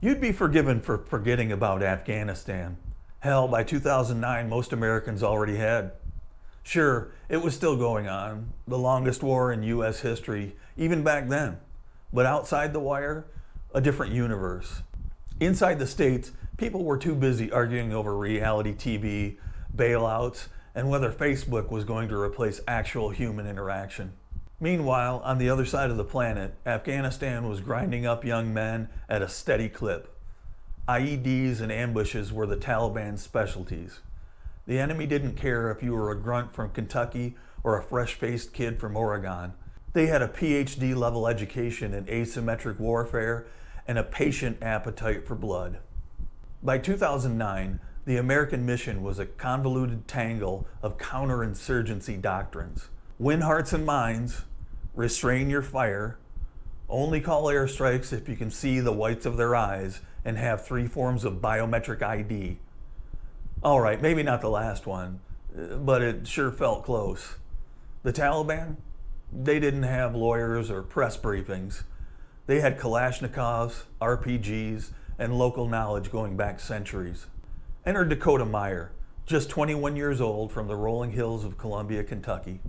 You'd be forgiven for forgetting about Afghanistan. Hell, by 2009, most Americans already had. Sure, it was still going on, the longest war in U.S. history, even back then. But outside the wire, a different universe. Inside the States, people were too busy arguing over reality TV, bailouts, and whether Facebook was going to replace actual human interaction. Meanwhile, on the other side of the planet, Afghanistan was grinding up young men at a steady clip. IEDs and ambushes were the Taliban's specialties. The enemy didn't care if you were a grunt from Kentucky or a fresh-faced kid from Oregon. They had a PhD level education in asymmetric warfare and a patient appetite for blood. By 2009, the American mission was a convoluted tangle of counterinsurgency doctrines. Win hearts and minds, restrain your fire, only call airstrikes if you can see the whites of their eyes, and have 3 forms of biometric ID. All right, maybe not the last one, but it sure felt close. The Taliban? They didn't have lawyers or press briefings. They had Kalashnikovs, RPGs, and local knowledge going back centuries. Enter Dakota Meyer, just 21 years old, from the rolling hills of Columbia, Kentucky.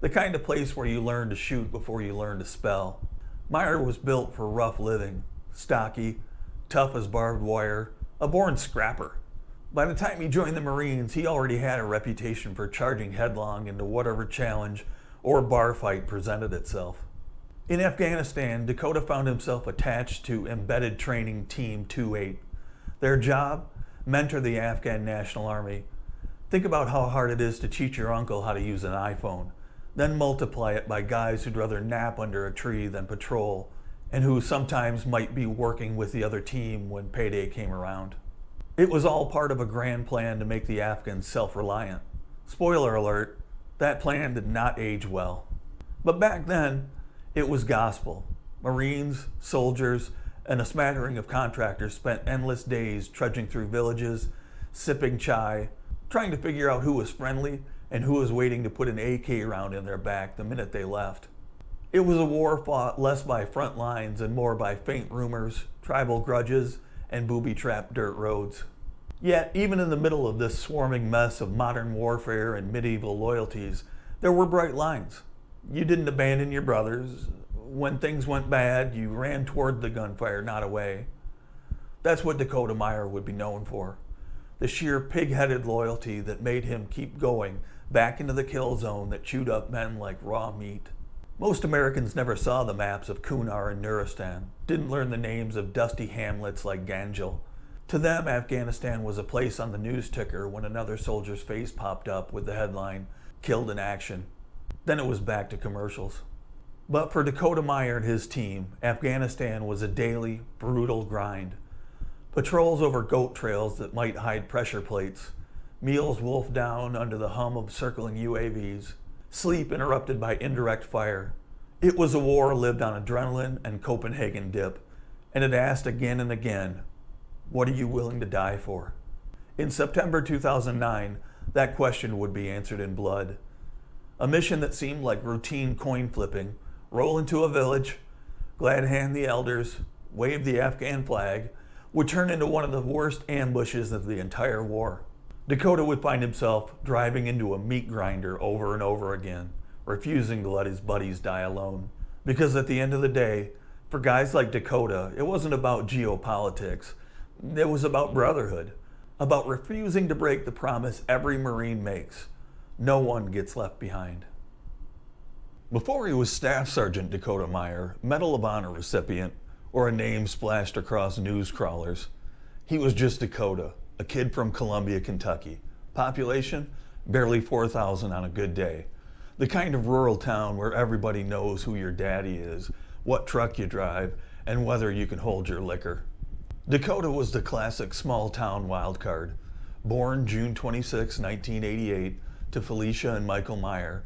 The kind of place where you learn to shoot before you learn to spell. Meyer was built for rough living, stocky, tough as barbed wire, a born scrapper. By the time he joined the Marines, he already had a reputation for charging headlong into whatever challenge or bar fight presented itself. In Afghanistan, Dakota found himself attached to Embedded Training Team 28. Their job? Mentor the Afghan National Army. Think about how hard it is to teach your uncle how to use an iPhone. Then multiply it by guys who'd rather nap under a tree than patrol, and who sometimes might be working with the other team when payday came around. It was all part of a grand plan to make the Afghans self-reliant. Spoiler alert, that plan did not age well. But back then, it was gospel. Marines, soldiers, and a smattering of contractors spent endless days trudging through villages, sipping chai, trying to figure out who was friendly and who was waiting to put an AK round in their back the minute they left. It was a war fought less by front lines and more by faint rumors, tribal grudges, and booby-trapped dirt roads. Yet, even in the middle of this swarming mess of modern warfare and medieval loyalties, there were bright lines. You didn't abandon your brothers. When things went bad, you ran toward the gunfire, not away. That's what Dakota Meyer would be known for. The sheer pig-headed loyalty that made him keep going back into the kill zone that chewed up men like raw meat. Most Americans never saw the maps of Kunar and Nuristan, didn't learn the names of dusty hamlets like Gangel. To them, Afghanistan was a place on the news ticker when another soldier's face popped up with the headline, "Killed in Action." Then it was back to commercials. But for Dakota Meyer and his team, Afghanistan was a daily, brutal grind. Patrols over goat trails that might hide pressure plates, meals wolfed down under the hum of circling UAVs, sleep interrupted by indirect fire. It was a war lived on adrenaline and Copenhagen dip, and it asked again and again, what are you willing to die for? In September 2009, that question would be answered in blood. A mission that seemed like routine coin flipping, roll into a village, glad hand the elders, wave the Afghan flag, would turn into one of the worst ambushes of the entire war. Dakota would find himself driving into a meat grinder over and over again, refusing to let his buddies die alone. Because at the end of the day, for guys like Dakota, it wasn't about geopolitics. It was about brotherhood, about refusing to break the promise every Marine makes. No one gets left behind. Before he was Staff Sergeant Dakota Meyer, Medal of Honor recipient, or a name splashed across news crawlers, he was just Dakota, a kid from Columbia, Kentucky. Population? Barely 4,000 on a good day. The kind of rural town where everybody knows who your daddy is, what truck you drive, and whether you can hold your liquor. Dakota was the classic small-town wildcard. Born June 26, 1988, to Felicia and Michael Meyer,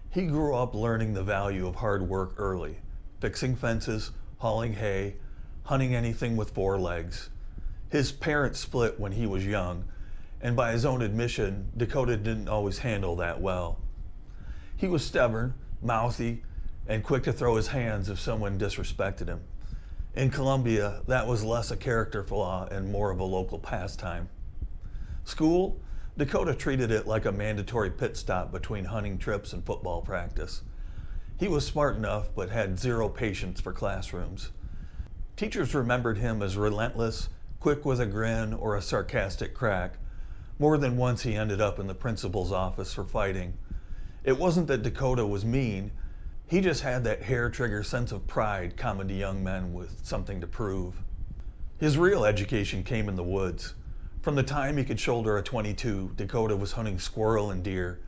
he grew up learning the value of hard work early, fixing fences, hauling hay, hunting anything with 4 legs. His parents split when he was young, and by his own admission, Dakota didn't always handle that well. He was stubborn, mouthy, and quick to throw his hands if someone disrespected him. In Colombia, that was less a character flaw and more of a local pastime. School, Dakota treated it like a mandatory pit stop between hunting trips and football practice. He was smart enough but had zero patience for classrooms. Teachers remembered him as relentless, quick with a grin or a sarcastic crack. More than once he ended up in the principal's office for fighting. It wasn't that Dakota was mean, he just had that hair-trigger sense of pride common to young men with something to prove. His real education came in the woods. From the time he could shoulder a .22, Dakota was hunting squirrel and deer.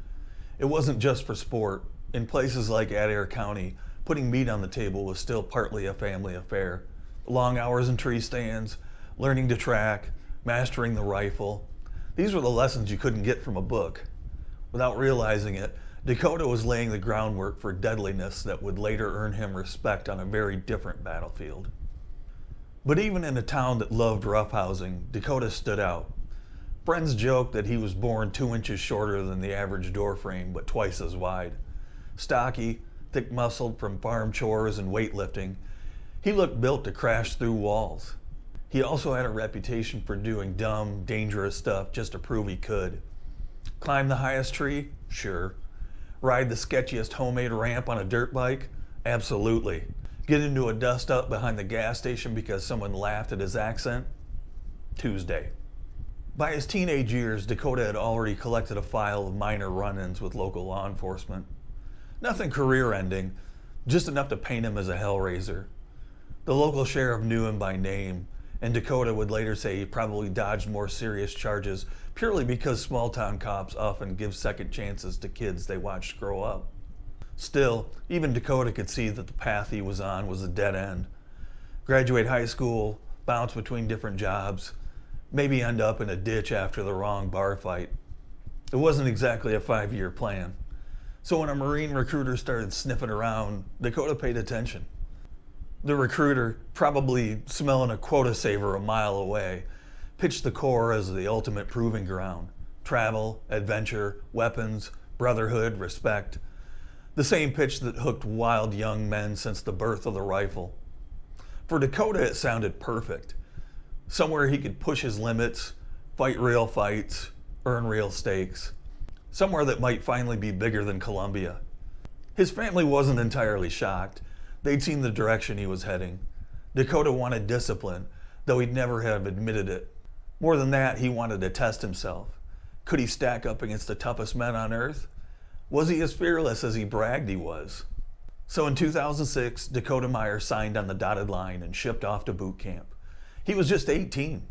It wasn't just for sport. In places like Adair County, putting meat on the table was still partly a family affair. Long hours in tree stands, learning to track, mastering the rifle. These were the lessons you couldn't get from a book. Without realizing it, Dakota was laying the groundwork for deadliness that would later earn him respect on a very different battlefield. But even in a town that loved roughhousing, Dakota stood out. Friends joked that he was born 2 inches shorter than the average doorframe, but twice as wide. Stocky, thick-muscled from farm chores and weightlifting, he looked built to crash through walls. He also had a reputation for doing dumb, dangerous stuff just to prove he could. Climb the highest tree? Sure. Ride the sketchiest homemade ramp on a dirt bike? Absolutely. Get into a dust-up behind the gas station because someone laughed at his accent? Tuesday. By his teenage years, Dakota had already collected a file of minor run-ins with local law enforcement. Nothing career-ending, just enough to paint him as a hellraiser. The local sheriff knew him by name, and Dakota would later say he probably dodged more serious charges purely because small-town cops often give second chances to kids they watched grow up. Still, even Dakota could see that the path he was on was a dead end. Graduate high school, bounce between different jobs, maybe end up in a ditch after the wrong bar fight. It wasn't exactly a 5-year plan. So when a Marine recruiter started sniffing around, Dakota paid attention. The recruiter, probably smelling a quota saver a mile away, pitched the Corps as the ultimate proving ground. Travel, adventure, weapons, brotherhood, respect. The same pitch that hooked wild young men since the birth of the rifle. For Dakota, it sounded perfect. Somewhere he could push his limits, fight real fights, earn real stakes. Somewhere that might finally be bigger than Colombia. His family wasn't entirely shocked. They'd seen the direction he was heading. Dakota wanted discipline, though he'd never have admitted it. More than that, he wanted to test himself. Could he stack up against the toughest men on earth? Was he as fearless as he bragged he was? So in 2006, Dakota Meyer signed on the dotted line and shipped off to boot camp. He was just 18,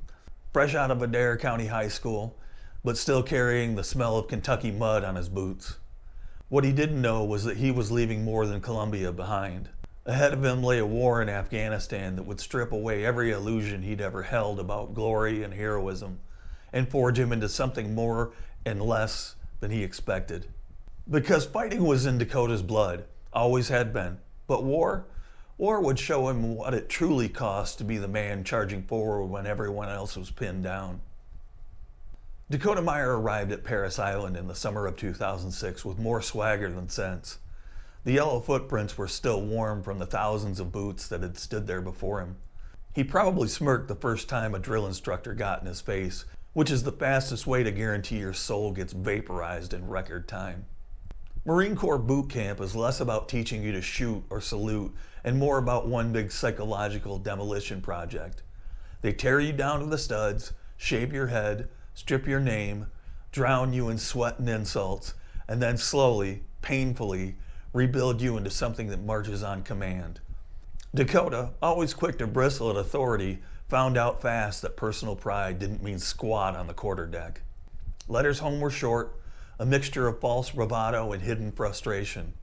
fresh out of Adair County High School, but still carrying the smell of Kentucky mud on his boots. What he didn't know was that he was leaving more than Colombia behind. Ahead of him lay a war in Afghanistan that would strip away every illusion he'd ever held about glory and heroism, and forge him into something more and less than he expected. Because fighting was in Dakota's blood, always had been, but war would show him what it truly cost to be the man charging forward when everyone else was pinned down. Dakota Meyer arrived at Paris Island in the summer of 2006 with more swagger than sense. The yellow footprints were still warm from the thousands of boots that had stood there before him. He probably smirked the first time a drill instructor got in his face, which is the fastest way to guarantee your soul gets vaporized in record time. Marine Corps boot camp is less about teaching you to shoot or salute and more about one big psychological demolition project. They tear you down to the studs, shave your head, strip your name, drown you in sweat and insults, and then slowly, painfully, rebuild you into something that marches on command. Dakota, always quick to bristle at authority, found out fast that personal pride didn't mean squat on the quarterdeck. Letters home were short, a mixture of false bravado and hidden frustration.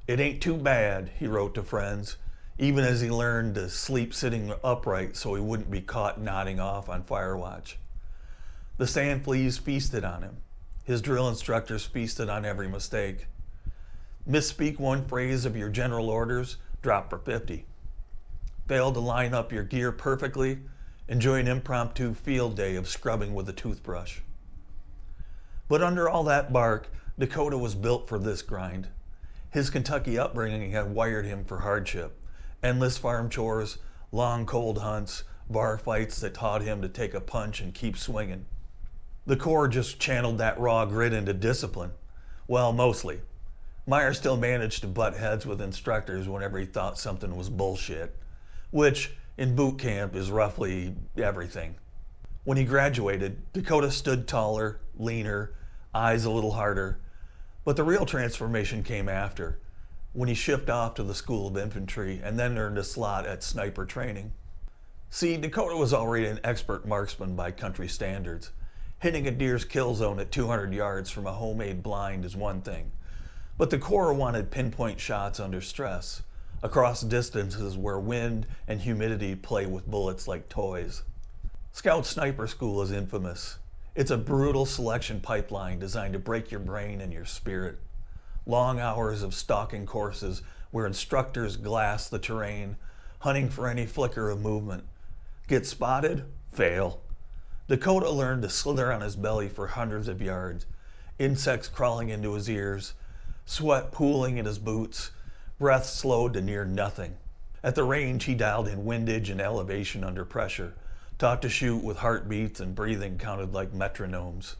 "It ain't too bad," he wrote to friends, even as he learned to sleep sitting upright so he wouldn't be caught nodding off on fire watch. The sand fleas feasted on him. His drill instructors feasted on every mistake. Misspeak one phrase of your general orders, drop for 50. Fail to line up your gear perfectly, enjoy an impromptu field day of scrubbing with a toothbrush. But under all that bark, Dakota was built for this grind. His Kentucky upbringing had wired him for hardship, endless farm chores, long cold hunts, bar fights that taught him to take a punch and keep swinging. The Corps just channeled that raw grit into discipline. Well, mostly. Meyer still managed to butt heads with instructors whenever he thought something was bullshit, which in boot camp is roughly everything. When he graduated, Dakota stood taller, leaner, eyes a little harder, but the real transformation came after, when he shipped off to the School of Infantry and then earned a slot at sniper training. See, Dakota was already an expert marksman by country standards. Hitting a deer's kill zone at 200 yards from a homemade blind is one thing, but the Corps wanted pinpoint shots under stress, across distances where wind and humidity play with bullets like toys. Scout Sniper School is infamous. It's a brutal selection pipeline designed to break your brain and your spirit. Long hours of stalking courses where instructors glass the terrain, hunting for any flicker of movement. Get spotted? Fail. Dakota learned to slither on his belly for hundreds of yards, insects crawling into his ears, sweat pooling in his boots, breath slowed to near nothing. At the range, he dialed in windage and elevation under pressure, taught to shoot with heartbeats and breathing counted like metronomes.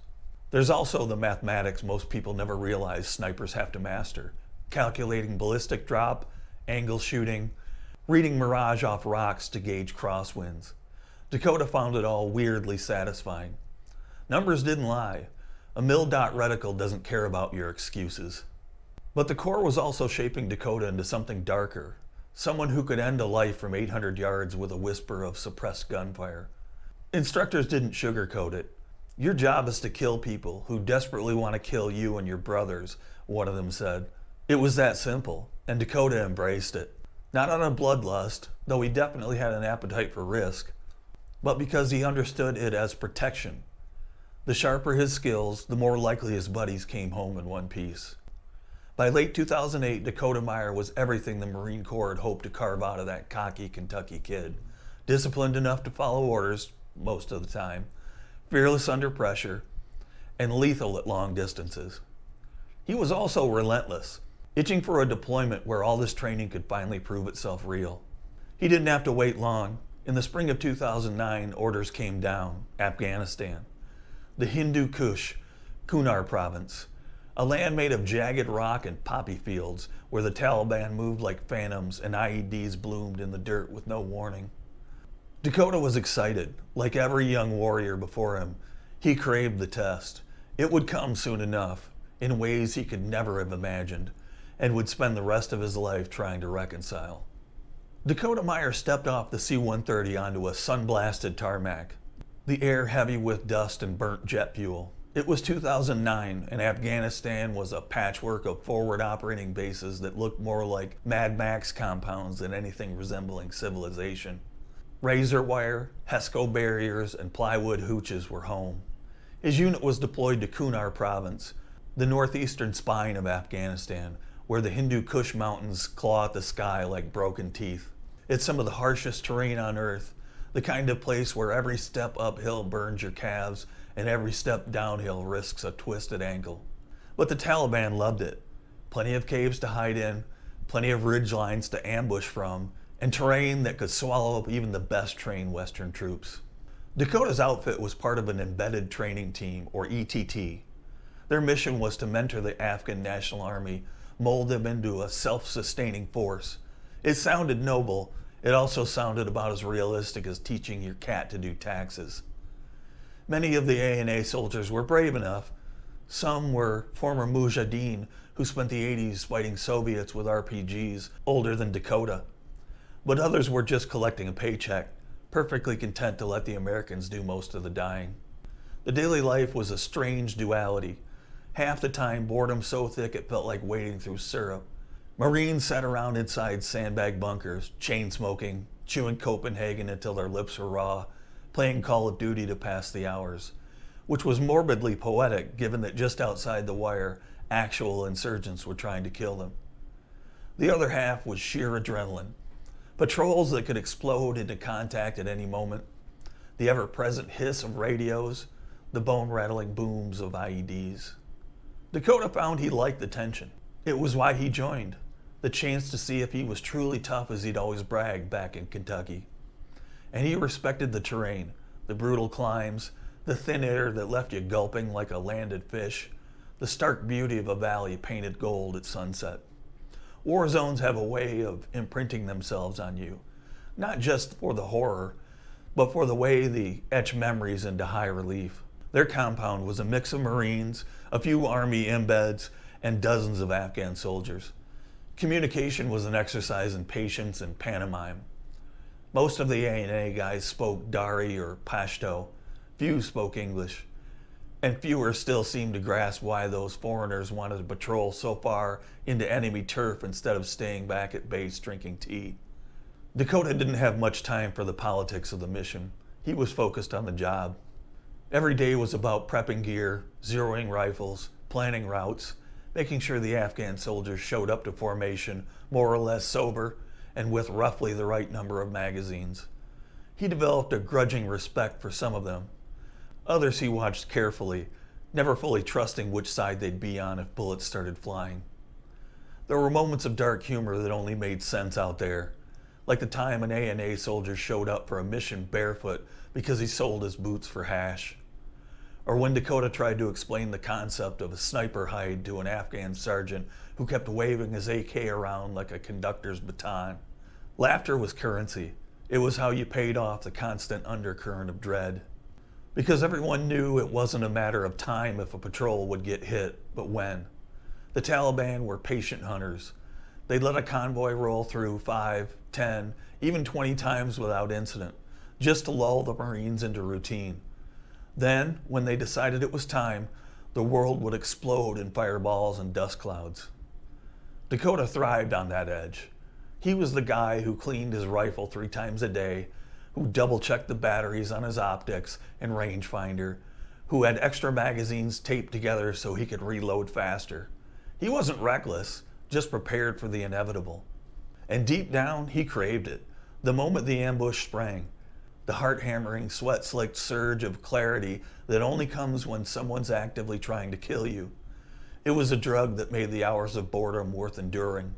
There's also the mathematics most people never realize snipers have to master. Calculating ballistic drop, angle shooting, reading mirage off rocks to gauge crosswinds. Dakota found it all weirdly satisfying. Numbers didn't lie. A mil-dot reticle doesn't care about your excuses. But the Corps was also shaping Dakota into something darker. Someone who could end a life from 800 yards with a whisper of suppressed gunfire. Instructors didn't sugarcoat it. Your job is to kill people who desperately want to kill you and your brothers, one of them said. It was that simple, and Dakota embraced it. Not out of bloodlust, though he definitely had an appetite for risk, but because he understood it as protection. The sharper his skills, the more likely his buddies came home in one piece. By late 2008, Dakota Meyer was everything the Marine Corps had hoped to carve out of that cocky Kentucky kid. Disciplined enough to follow orders, most of the time, fearless under pressure, and lethal at long distances. He was also relentless, itching for a deployment where all this training could finally prove itself real. He didn't have to wait long. In the spring of 2009, orders came down. Afghanistan. The Hindu Kush, Kunar province. A land made of jagged rock and poppy fields where the Taliban moved like phantoms and IEDs bloomed in the dirt with no warning. Dakota was excited. Like every young warrior before him, he craved the test. It would come soon enough, in ways he could never have imagined, and would spend the rest of his life trying to reconcile. Dakota Meyer stepped off the C-130 onto a sun-blasted tarmac, the air heavy with dust and burnt jet fuel. It was 2009, and Afghanistan was a patchwork of forward operating bases that looked more like Mad Max compounds than anything resembling civilization. Razor wire, HESCO barriers, and plywood hooches were home. His unit was deployed to Kunar province, the northeastern spine of Afghanistan, where the Hindu Kush mountains claw at the sky like broken teeth. It's some of the harshest terrain on earth, the kind of place where every step uphill burns your calves and every step downhill risks a twisted ankle. But the Taliban loved it. Plenty of caves to hide in, plenty of ridge lines to ambush from, and terrain that could swallow up even the best trained Western troops. Dakota's outfit was part of an embedded training team, or ETT. Their mission was to mentor the Afghan National Army, mold them into a self-sustaining force. It sounded noble. It also sounded about as realistic as teaching your cat to do taxes. Many of the ANA soldiers were brave enough. Some were former Mujahideen who spent the 80s fighting Soviets with RPGs older than Dakota. But others were just collecting a paycheck, perfectly content to let the Americans do most of the dying. The daily life was a strange duality. Half the time, boredom so thick it felt like wading through syrup. Marines sat around inside sandbag bunkers, chain smoking, chewing Copenhagen until their lips were raw, playing Call of Duty to pass the hours, which was morbidly poetic given that just outside the wire, actual insurgents were trying to kill them. The other half was sheer adrenaline. Patrols that could explode into contact at any moment, the ever-present hiss of radios, the bone-rattling booms of IEDs. Dakota found he liked the tension. It was why he joined, the chance to see if he was truly tough as he'd always bragged back in Kentucky. And he respected the terrain, the brutal climbs, the thin air that left you gulping like a landed fish, the stark beauty of a valley painted gold at sunset. War zones have a way of imprinting themselves on you, not just for the horror, but for the way they etch memories into high relief. Their compound was a mix of Marines, a few Army embeds, and dozens of Afghan soldiers. Communication was an exercise in patience and pantomime. Most of the A&A guys spoke Dari or Pashto. Few spoke English. And fewer still seemed to grasp why those foreigners wanted to patrol so far into enemy turf instead of staying back at base drinking tea. Dakota didn't have much time for the politics of the mission. He was focused on the job. Every day was about prepping gear, zeroing rifles, planning routes, making sure the Afghan soldiers showed up to formation more or less sober and with roughly the right number of magazines. He developed a grudging respect for some of them. Others he watched carefully, never fully trusting which side they'd be on if bullets started flying. There were moments of dark humor that only made sense out there, like the time an A&A soldier showed up for a mission barefoot because he sold his boots for hash. Or when Dakota tried to explain the concept of a sniper hide to an Afghan sergeant who kept waving his AK around like a conductor's baton. Laughter was currency. It was how you paid off the constant undercurrent of dread. Because everyone knew it wasn't a matter of time if a patrol would get hit, but when. The Taliban were patient hunters. They'd let a convoy roll through 5, 10, even 20 times without incident, just to lull the Marines into routine. Then, when they decided it was time, the world would explode in fireballs and dust clouds. Dakota thrived on that edge. He was the guy who cleaned his rifle 3 times a day, who double-checked the batteries on his optics and rangefinder, who had extra magazines taped together so he could reload faster. He wasn't reckless, just prepared for the inevitable. And deep down, he craved it, the moment the ambush sprang. The heart-hammering, sweat-slicked surge of clarity that only comes when someone's actively trying to kill you. It was a drug that made the hours of boredom worth enduring.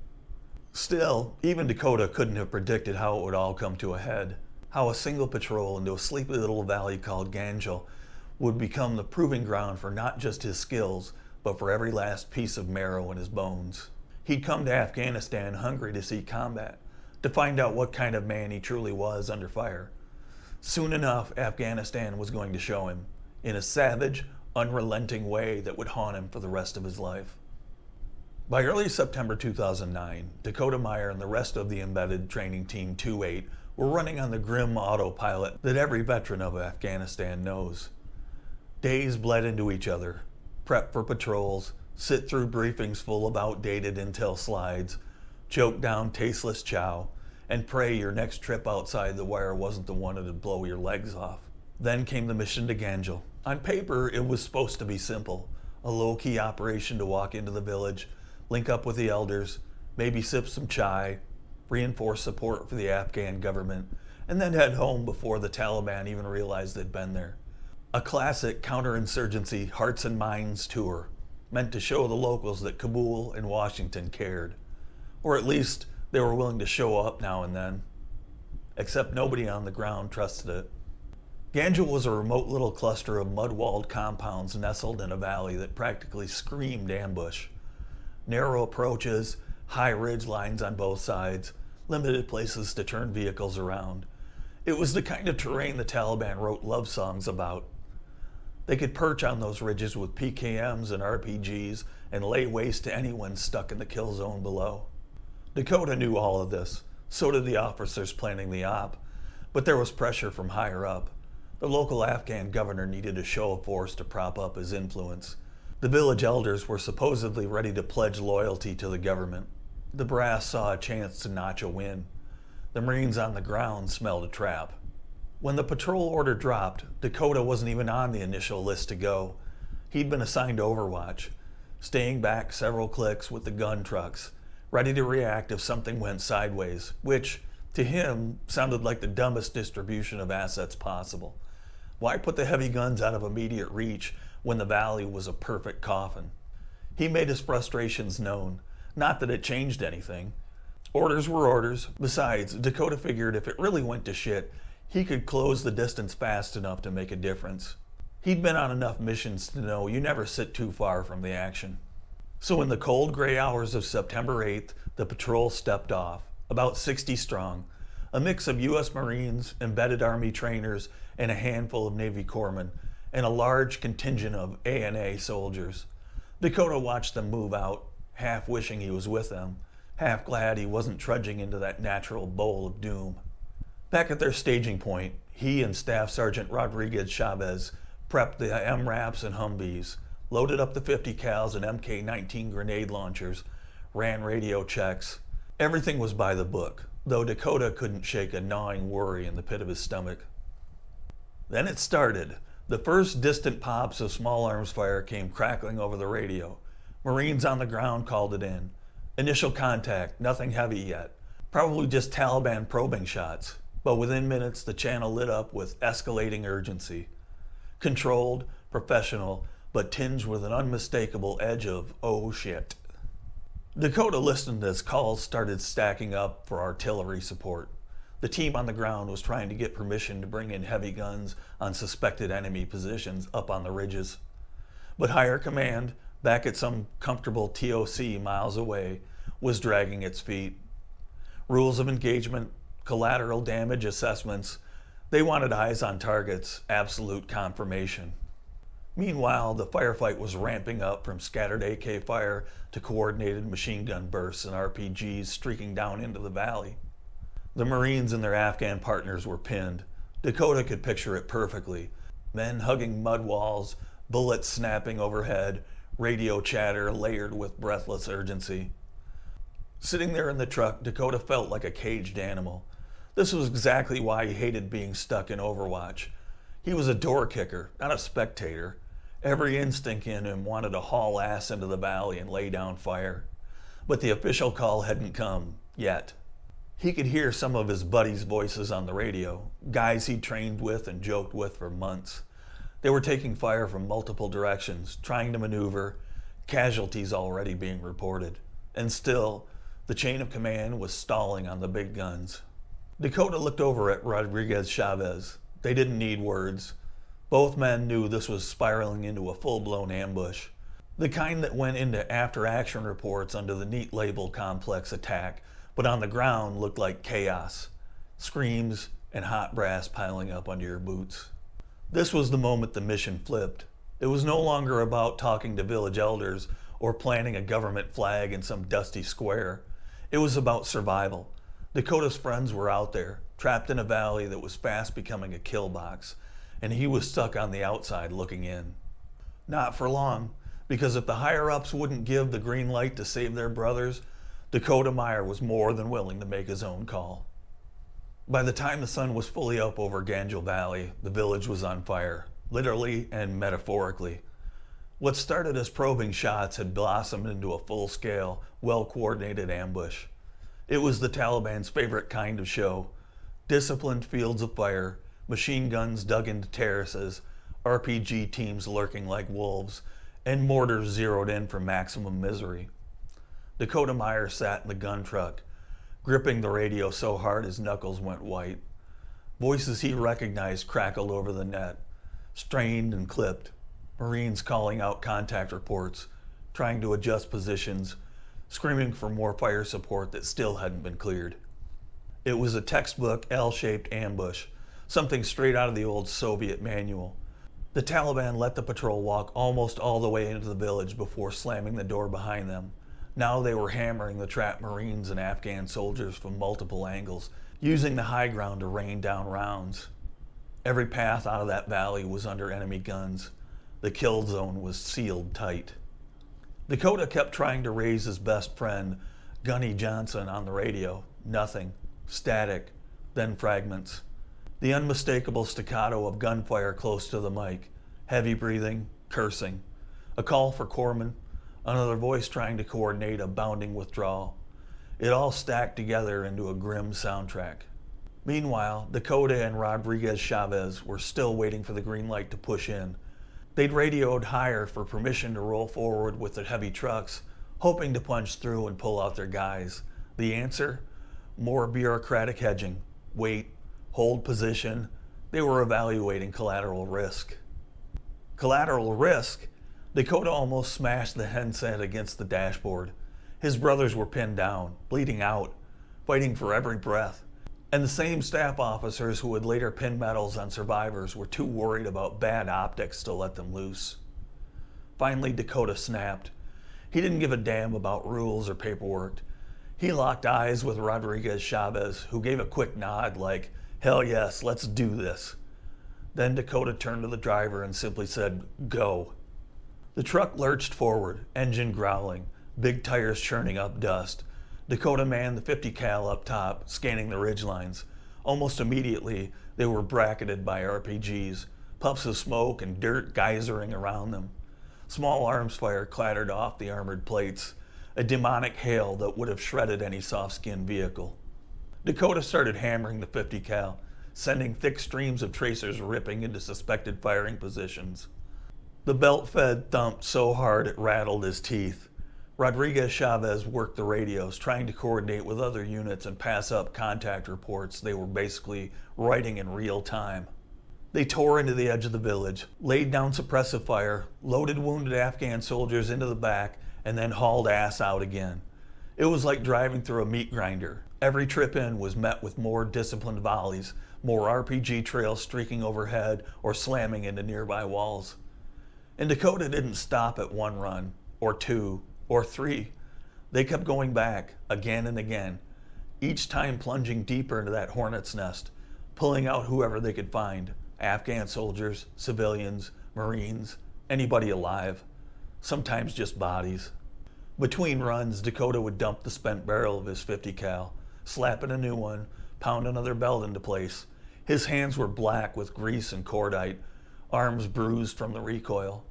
Still, even Dakota couldn't have predicted how it would all come to a head. How a single patrol into a sleepy little valley called Ganjgal would become the proving ground for not just his skills, but for every last piece of marrow in his bones. He'd come to Afghanistan hungry to see combat, to find out what kind of man he truly was under fire. Soon enough, Afghanistan was going to show him, in a savage, unrelenting way that would haunt him for the rest of his life. By early September 2009, Dakota Meyer and the rest of the embedded training team 28 were running on the grim autopilot that every veteran of Afghanistan knows. Days bled into each other. Prep for patrols, sit through briefings full of outdated intel slides, choke down tasteless chow, and pray your next trip outside the wire wasn't the one that'd blow your legs off. Then came the mission to Gangel. On paper, it was supposed to be simple. A low-key operation to walk into the village, link up with the elders, maybe sip some chai, reinforce support for the Afghan government, and then head home before the Taliban even realized they'd been there. A classic counterinsurgency hearts and minds tour, meant to show the locals that Kabul and Washington cared. Or at least they were willing to show up now and then. Except nobody on the ground trusted it. Ganjgal was a remote little cluster of mud-walled compounds nestled in a valley that practically screamed ambush. Narrow approaches, high ridge lines on both sides, limited places to turn vehicles around. It was the kind of terrain the Taliban wrote love songs about. They could perch on those ridges with PKMs and RPGs and lay waste to anyone stuck in the kill zone below. Dakota knew all of this, so did the officers planning the op, but there was pressure from higher up. The local Afghan governor needed a show of force to prop up his influence. The village elders were supposedly ready to pledge loyalty to the government. The brass saw a chance to notch a win. The Marines on the ground smelled a trap. When the patrol order dropped, Dakota wasn't even on the initial list to go. He'd been assigned to Overwatch, staying back several clicks with the gun trucks, ready to react if something went sideways, which, to him, sounded like the dumbest distribution of assets possible. Why put the heavy guns out of immediate reach when the valley was a perfect coffin? He made his frustrations known, not that it changed anything. Orders were orders. Besides, Dakota figured if it really went to shit, He could close the distance fast enough to make a difference. He'd been on enough missions to know you never sit too far from the action. So in the cold gray hours of September 8th, the patrol stepped off, about 60 strong, a mix of U.S. Marines, embedded Army trainers, and a handful of Navy corpsmen, and a large contingent of ANA soldiers. Dakota watched them move out, half wishing he was with them, half glad he wasn't trudging into that natural bowl of doom. Back at their staging point, he and Staff Sergeant Rodriguez Chavez prepped the MRAPs and Humvees, loaded up the 50 cals and MK-19 grenade launchers, ran radio checks. Everything was by the book, though Dakota couldn't shake a gnawing worry in the pit of his stomach. Then it started. The first distant pops of small arms fire came crackling over the radio. Marines on the ground called it in. Initial contact, nothing heavy yet. Probably just Taliban probing shots. But within minutes, the channel lit up with escalating urgency. Controlled, professional, but tinged with an unmistakable edge of, oh shit. Dakota listened as calls started stacking up for artillery support. The team on the ground was trying to get permission to bring in heavy guns on suspected enemy positions up on the ridges. But higher command, back at some comfortable TOC miles away, was dragging its feet. Rules of engagement, collateral damage assessments, they wanted eyes on targets, absolute confirmation. Meanwhile, the firefight was ramping up from scattered AK fire to coordinated machine gun bursts and RPGs streaking down into the valley. The Marines and their Afghan partners were pinned. Dakota could picture it perfectly. Men hugging mud walls, bullets snapping overhead, radio chatter layered with breathless urgency. Sitting there in the truck, Dakota felt like a caged animal. This was exactly why he hated being stuck in Overwatch. He was a door kicker, not a spectator. Every instinct in him wanted to haul ass into the valley and lay down fire. But the official call hadn't come, yet. He could hear some of his buddies' voices on the radio, guys he'd trained with and joked with for months. They were taking fire from multiple directions, trying to maneuver, casualties already being reported. And still, the chain of command was stalling on the big guns. Dakota looked over at Rodriguez Chavez. They didn't need words. Both men knew this was spiraling into a full-blown ambush. The kind that went into after-action reports under the neat label complex attack, but on the ground looked like chaos. Screams and hot brass piling up under your boots. This was the moment the mission flipped. It was no longer about talking to village elders or planting a government flag in some dusty square. It was about survival. Dakota's friends were out there, trapped in a valley that was fast becoming a kill box, and he was stuck on the outside looking in. Not for long, because if the higher-ups wouldn't give the green light to save their brothers, Dakota Meyer was more than willing to make his own call. By the time the sun was fully up over Ganjgal Valley, the village was on fire, literally and metaphorically. What started as probing shots had blossomed into a full-scale, well-coordinated ambush. It was the Taliban's favorite kind of show. Disciplined fields of fire, machine guns dug into terraces, RPG teams lurking like wolves, and mortars zeroed in for maximum misery. Dakota Meyer sat in the gun truck, gripping the radio so hard his knuckles went white. Voices he recognized crackled over the net, strained and clipped. Marines calling out contact reports, trying to adjust positions, screaming for more fire support that still hadn't been cleared. It was a textbook L-shaped ambush, something straight out of the old Soviet manual. The Taliban let the patrol walk almost all the way into the village before slamming the door behind them. Now they were hammering the trapped Marines and Afghan soldiers from multiple angles, using the high ground to rain down rounds. Every path out of that valley was under enemy guns. The kill zone was sealed tight. Dakota kept trying to raise his best friend, Gunny Johnson, on the radio. Nothing. Static. Then fragments. The unmistakable staccato of gunfire close to the mic. Heavy breathing. Cursing. A call for corpsmen. Another voice trying to coordinate a bounding withdrawal. It all stacked together into a grim soundtrack. Meanwhile, Dakota and Rodriguez Chavez were still waiting for the green light to push in. They'd radioed higher for permission to roll forward with the heavy trucks, hoping to punch through and pull out their guys. The answer? More bureaucratic hedging. Wait, hold position. They were evaluating collateral risk. Collateral risk? Dakota almost smashed the headset against the dashboard. His brothers were pinned down, bleeding out, fighting for every breath. And the same staff officers who would later pin medals on survivors were too worried about bad optics to let them loose. Finally, Dakota snapped. He didn't give a damn about rules or paperwork. He locked eyes with Rodriguez Chavez, who gave a quick nod like, "Hell yes, let's do this." Then Dakota turned to the driver and simply said, "Go." The truck lurched forward, engine growling, big tires churning up dust. Dakota manned the 50 cal up top, scanning the ridgelines. Almost immediately, they were bracketed by RPGs, puffs of smoke and dirt geysering around them. Small arms fire clattered off the armored plates, a demonic hail that would have shredded any soft-skinned vehicle. Dakota started hammering the 50 cal, sending thick streams of tracers ripping into suspected firing positions. The belt-fed thumped so hard it rattled his teeth. Rodriguez Chavez worked the radios, trying to coordinate with other units and pass up contact reports they were basically writing in real time. They tore into the edge of the village, laid down suppressive fire, loaded wounded Afghan soldiers into the back, and then hauled ass out again. It was like driving through a meat grinder. Every trip in was met with more disciplined volleys, more RPG trails streaking overhead or slamming into nearby walls. And Dakota didn't stop at one run, or two, or three. They kept going back, again and again, each time plunging deeper into that hornet's nest, pulling out whoever they could find, Afghan soldiers, civilians, Marines, anybody alive, sometimes just bodies. Between runs, Dakota would dump the spent barrel of his 50 cal, slap in a new one, pound another belt into place. His hands were black with grease and cordite, arms bruised from the recoil.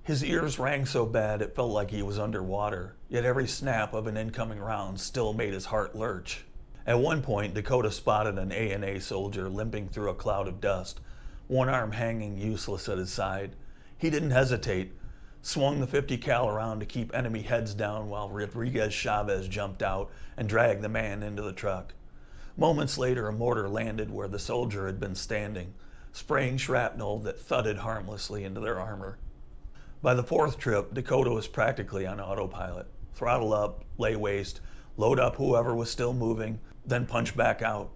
His ears rang so bad it felt like he was underwater, yet every snap of an incoming round still made his heart lurch. At one point, Dakota spotted an A&A soldier limping through a cloud of dust, one arm hanging useless at his side. He didn't hesitate, swung the 50 cal around to keep enemy heads down while Rodriguez Chavez jumped out and dragged the man into the truck. Moments later, a mortar landed where the soldier had been standing, spraying shrapnel that thudded harmlessly into their armor. By the fourth trip, Dakota was practically on autopilot. Throttle up, lay waste, load up whoever was still moving, then punch back out.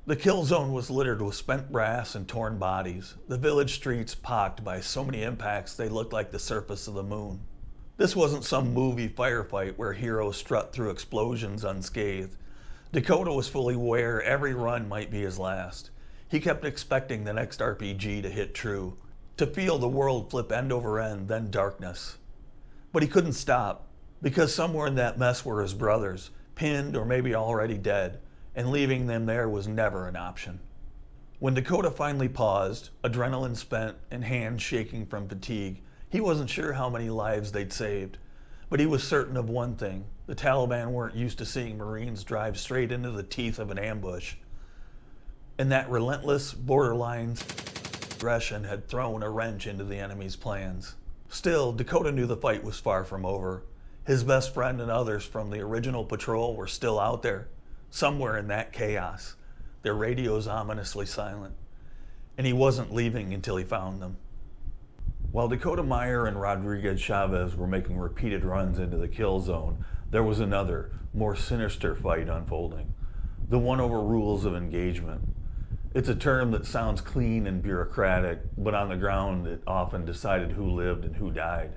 The kill zone was littered with spent brass and torn bodies, the village streets pocked by so many impacts they looked like the surface of the moon. This wasn't some movie firefight where heroes strut through explosions unscathed. Dakota was fully aware every run might be his last. He kept expecting the next RPG to hit true, to feel the world flip end over end, then darkness. But he couldn't stop, because somewhere in that mess were his brothers, pinned or maybe already dead, and leaving them there was never an option. When Dakota finally paused, adrenaline spent and hands shaking from fatigue, he wasn't sure how many lives they'd saved. But he was certain of one thing: the Taliban weren't used to seeing Marines drive straight into the teeth of an ambush. And that relentless, borderline aggression had thrown a wrench into the enemy's plans. Still, Dakota knew the fight was far from over. His best friend and others from the original patrol were still out there, somewhere in that chaos, their radios ominously silent. And he wasn't leaving until he found them. While Dakota Meyer and Rodriguez Chavez were making repeated runs into the kill zone, there was another, more sinister fight unfolding. The one over rules of engagement. It's a term that sounds clean and bureaucratic, but on the ground it often decided who lived and who died.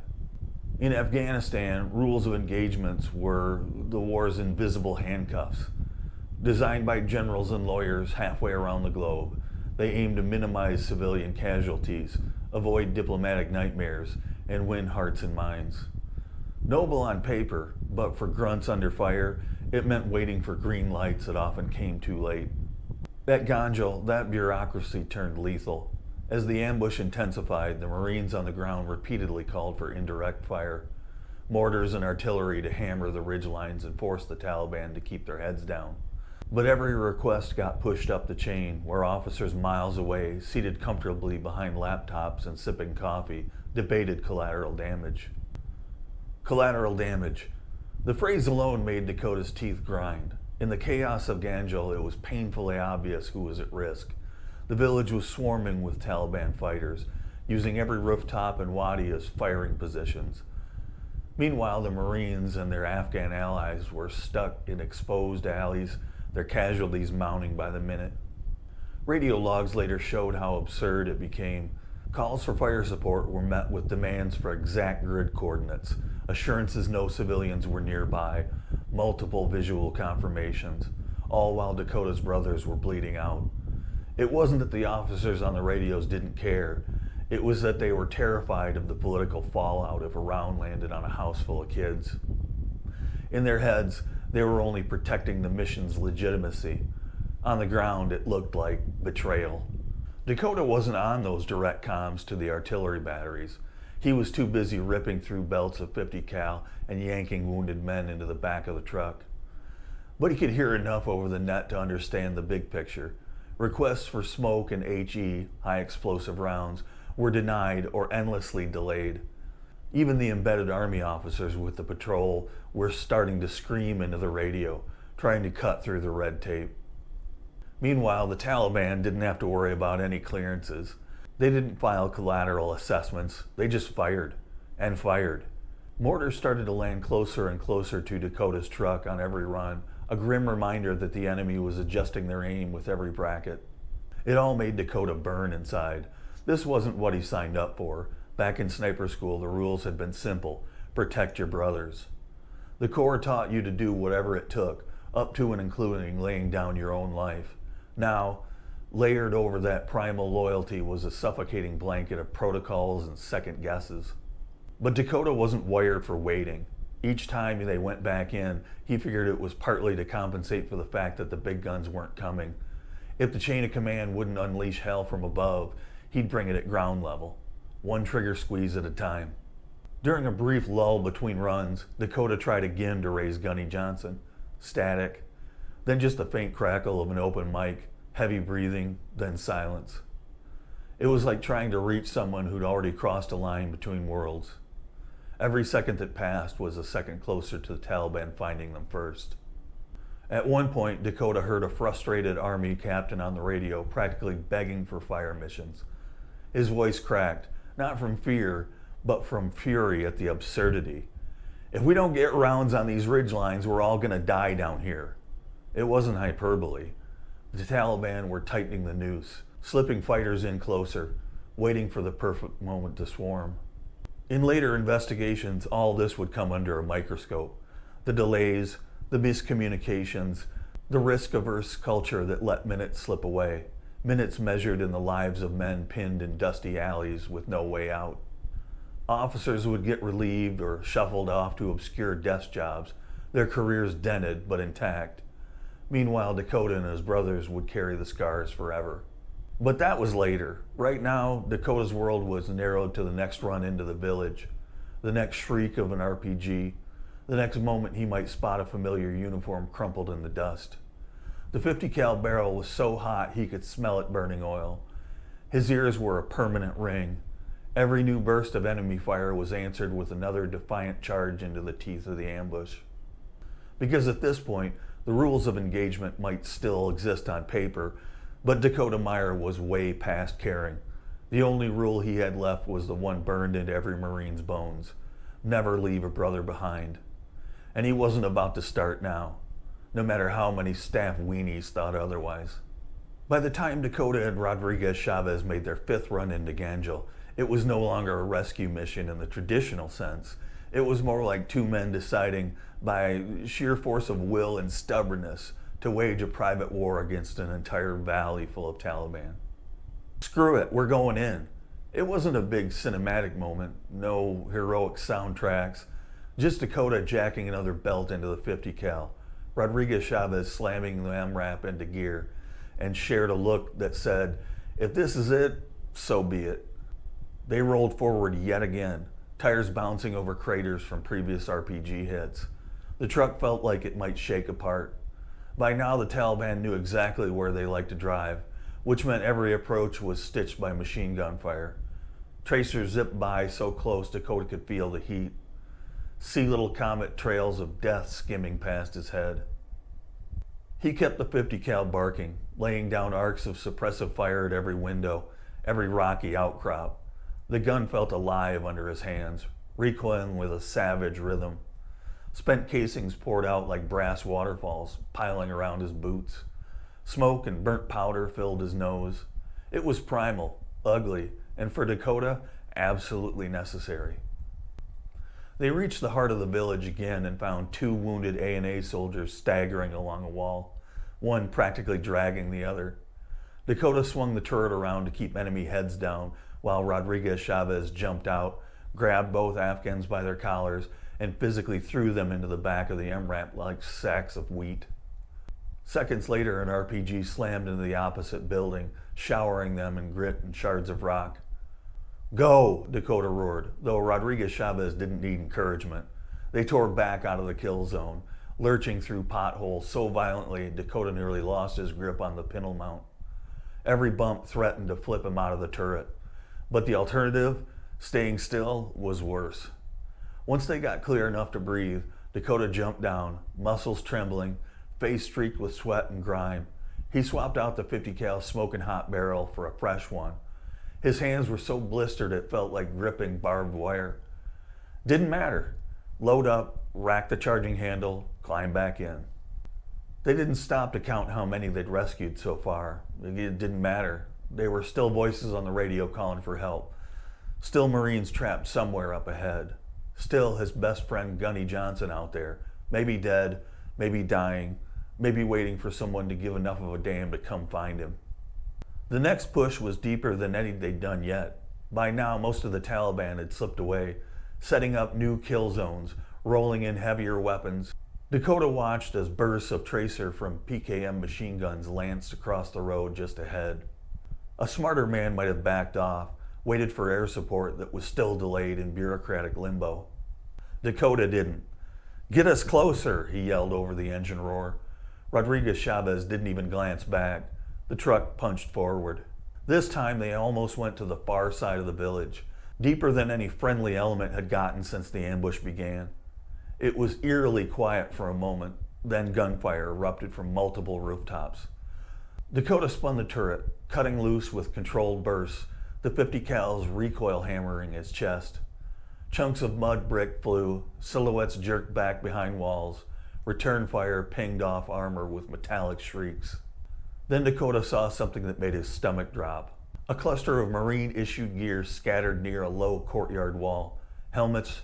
In Afghanistan, rules of engagements were the war's invisible handcuffs. Designed by generals and lawyers halfway around the globe, they aimed to minimize civilian casualties, avoid diplomatic nightmares, and win hearts and minds. Noble on paper, but for grunts under fire, it meant waiting for green lights that often came too late. At Ganjgal, that bureaucracy turned lethal. As the ambush intensified, the Marines on the ground repeatedly called for indirect fire, mortars and artillery to hammer the ridgelines and force the Taliban to keep their heads down. But every request got pushed up the chain, where officers miles away, seated comfortably behind laptops and sipping coffee, debated collateral damage. Collateral damage. The phrase alone made Dakota's teeth grind. In the chaos of Ganjgal, it was painfully obvious who was at risk. The village was swarming with Taliban fighters, using every rooftop and wadi as firing positions. Meanwhile, the Marines and their Afghan allies were stuck in exposed alleys, their casualties mounting by the minute. Radio logs later showed how absurd it became. Calls for fire support were met with demands for exact grid coordinates, assurances no civilians were nearby, multiple visual confirmations, all while Dakota's brothers were bleeding out. It wasn't that the officers on the radios didn't care. It was that they were terrified of the political fallout if a round landed on a house full of kids. In their heads, they were only protecting the mission's legitimacy. On the ground, it looked like betrayal. Dakota wasn't on those direct comms to the artillery batteries. He was too busy ripping through belts of 50 cal and yanking wounded men into the back of the truck. But he could hear enough over the net to understand the big picture. Requests for smoke and HE, high explosive rounds, were denied or endlessly delayed. Even the embedded army officers with the patrol were starting to scream into the radio, trying to cut through the red tape. Meanwhile, the Taliban didn't have to worry about any clearances. They didn't file collateral assessments, they just fired and fired. Mortars started to land closer and closer to Dakota's truck on every run, a grim reminder that the enemy was adjusting their aim with every bracket. It all made Dakota burn inside. This wasn't what he signed up for. Back in sniper school, the rules had been simple: protect your brothers. The Corps taught you to do whatever it took, up to and including laying down your own life. Now, layered over that primal loyalty was a suffocating blanket of protocols and second guesses. But Dakota wasn't wired for waiting. Each time they went back in, he figured it was partly to compensate for the fact that the big guns weren't coming. If the chain of command wouldn't unleash hell from above, he'd bring it at ground level, one trigger squeeze at a time. During a brief lull between runs, Dakota tried again to raise Gunny Johnson. Static. Then just the faint crackle of an open mic, heavy breathing, then silence. It was like trying to reach someone who'd already crossed a line between worlds. Every second that passed was a second closer to the Taliban finding them first. At one point, Dakota heard a frustrated Army captain on the radio practically begging for fire missions. His voice cracked, not from fear, but from fury at the absurdity. If we don't get rounds on these ridge lines, we're all gonna die down here. It wasn't hyperbole. The Taliban were tightening the noose, slipping fighters in closer, waiting for the perfect moment to swarm. In later investigations, all this would come under a microscope. The delays, the miscommunications, the risk-averse culture that let minutes slip away, minutes measured in the lives of men pinned in dusty alleys with no way out. Officers would get relieved or shuffled off to obscure desk jobs, their careers dented but intact. Meanwhile, Dakota and his brothers would carry the scars forever. But that was later. Right now, Dakota's world was narrowed to the next run into the village, the next shriek of an RPG, the next moment he might spot a familiar uniform crumpled in the dust. The 50 cal barrel was so hot he could smell it burning oil. His ears were a permanent ring. Every new burst of enemy fire was answered with another defiant charge into the teeth of the ambush. Because at this point, the rules of engagement might still exist on paper, but Dakota Meyer was way past caring. The only rule he had left was the one burned into every Marine's bones: never leave a brother behind. And he wasn't about to start now, no matter how many staff weenies thought otherwise. By the time Dakota and Rodriguez Chavez made their fifth run into Ganjgal, it was no longer a rescue mission in the traditional sense. It was more like two men deciding, by sheer force of will and stubbornness, to wage a private war against an entire valley full of Taliban. Screw it, we're going in. It wasn't a big cinematic moment, no heroic soundtracks, just Dakota jacking another belt into the 50 cal, Rodriguez Chavez slamming the MRAP into gear, and shared a look that said, if this is it, so be it. They rolled forward yet again, tires bouncing over craters from previous RPG hits. The truck felt like it might shake apart. By now, the Taliban knew exactly where they liked to drive, which meant every approach was stitched by machine gun fire. Tracers zipped by so close Dakota could feel the heat. See little comet trails of death skimming past his head. He kept the 50 cal barking, laying down arcs of suppressive fire at every window, every rocky outcrop. The gun felt alive under his hands, recoiling with a savage rhythm. Spent casings poured out like brass waterfalls, piling around his boots. Smoke and burnt powder filled his nose. It was primal, ugly, and for Dakota, absolutely necessary. They reached the heart of the village again and found 2 wounded A&A soldiers staggering along a wall, one practically dragging the other. Dakota swung the turret around to keep enemy heads down while Rodriguez Chavez jumped out, grabbed both Afghans by their collars, and physically threw them into the back of the MRAP like sacks of wheat. Seconds later, an RPG slammed into the opposite building, showering them in grit and shards of rock. "Go," Dakota roared, though Rodriguez Chavez didn't need encouragement. They tore back out of the kill zone, lurching through potholes so violently Dakota nearly lost his grip on the pintle mount. Every bump threatened to flip him out of the turret. But the alternative, staying still, was worse. Once they got clear enough to breathe, Dakota jumped down, muscles trembling, face streaked with sweat and grime. He swapped out the 50 cal smoking hot barrel for a fresh one. His hands were so blistered it felt like gripping barbed wire. Didn't matter. Load up, rack the charging handle, climb back in. They didn't stop to count how many they'd rescued so far. It didn't matter. There were still voices on the radio calling for help. Still Marines trapped somewhere up ahead. Still his best friend Gunny Johnson out there, maybe dead, maybe dying, maybe waiting for someone to give enough of a damn to come find him. The next push was deeper than any they'd done yet. By now, most of the Taliban had slipped away, setting up new kill zones, rolling in heavier weapons. Dakota watched as bursts of tracer from PKM machine guns lanced across the road just ahead. A smarter man might have backed off, waited for air support that was still delayed in bureaucratic limbo. Dakota didn't. "Get us closer," he yelled over the engine roar. Rodriguez Chavez didn't even glance back. The truck punched forward. This time they almost went to the far side of the village, deeper than any friendly element had gotten since the ambush began. It was eerily quiet for a moment, then gunfire erupted from multiple rooftops. Dakota spun the turret, cutting loose with controlled bursts, the 50 cals recoil hammering his chest. Chunks of mud brick flew, silhouettes jerked back behind walls, return fire pinged off armor with metallic shrieks. Then Dakota saw something that made his stomach drop. A cluster of Marine-issued gear scattered near a low courtyard wall. Helmets,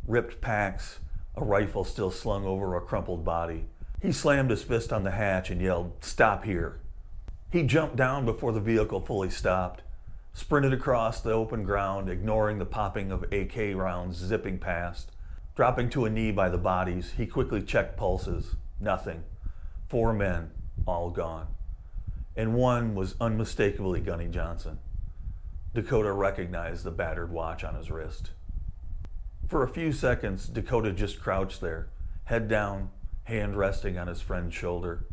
ripped packs, a rifle still slung over a crumpled body. He slammed his fist on the hatch and yelled, "Stop here." He jumped down before the vehicle fully stopped, sprinted across the open ground, ignoring the popping of AK rounds zipping past. Dropping to a knee by the bodies, he quickly checked pulses. Nothing. 4 men, all gone. And one was unmistakably Gunny Johnson. Dakota recognized the battered watch on his wrist. For a few seconds, Dakota just crouched there, head down, hand resting on his friend's shoulder.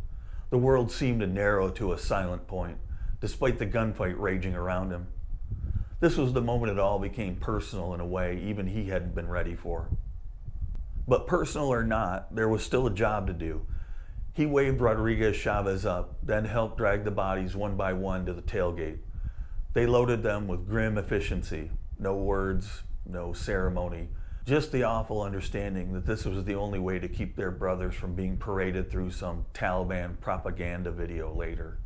The world seemed to narrow to a silent point, despite the gunfight raging around him. This was the moment it all became personal in a way even he hadn't been ready for. But personal or not, there was still a job to do. He waved Rodriguez Chavez up, then helped drag the bodies one by one to the tailgate. They loaded them with grim efficiency. No words, no ceremony, just the awful understanding that this was the only way to keep their brothers from being paraded through some Taliban propaganda video later.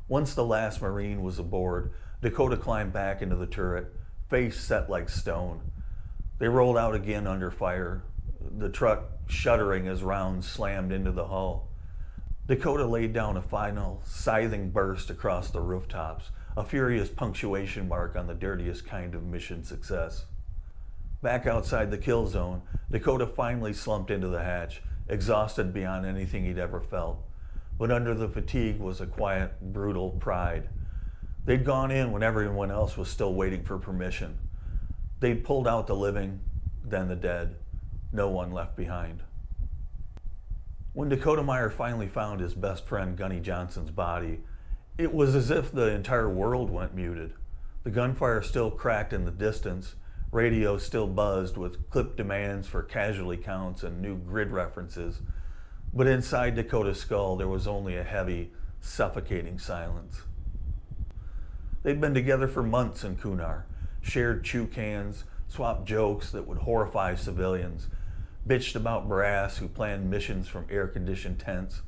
Once the last Marine was aboard, Dakota climbed back into the turret, face set like stone. They rolled out again under fire, the truck shuddering as rounds slammed into the hull. Dakota laid down a final, scything burst across the rooftops, a furious punctuation mark on the dirtiest kind of mission success. Back outside the kill zone, Dakota finally slumped into the hatch, exhausted beyond anything he'd ever felt. But under the fatigue was a quiet, brutal pride. They'd gone in when everyone else was still waiting for permission. They'd pulled out the living, then the dead. No one left behind. When Dakota Meyer finally found his best friend Gunny Johnson's body, it was as if the entire world went muted. The gunfire still cracked in the distance, radio still buzzed with clip demands for casualty counts and new grid references. But inside Dakota's skull, there was only a heavy, suffocating silence. They'd been together for months in Kunar, shared chew cans, swapped jokes that would horrify civilians, bitched about brass who planned missions from air-conditioned tents.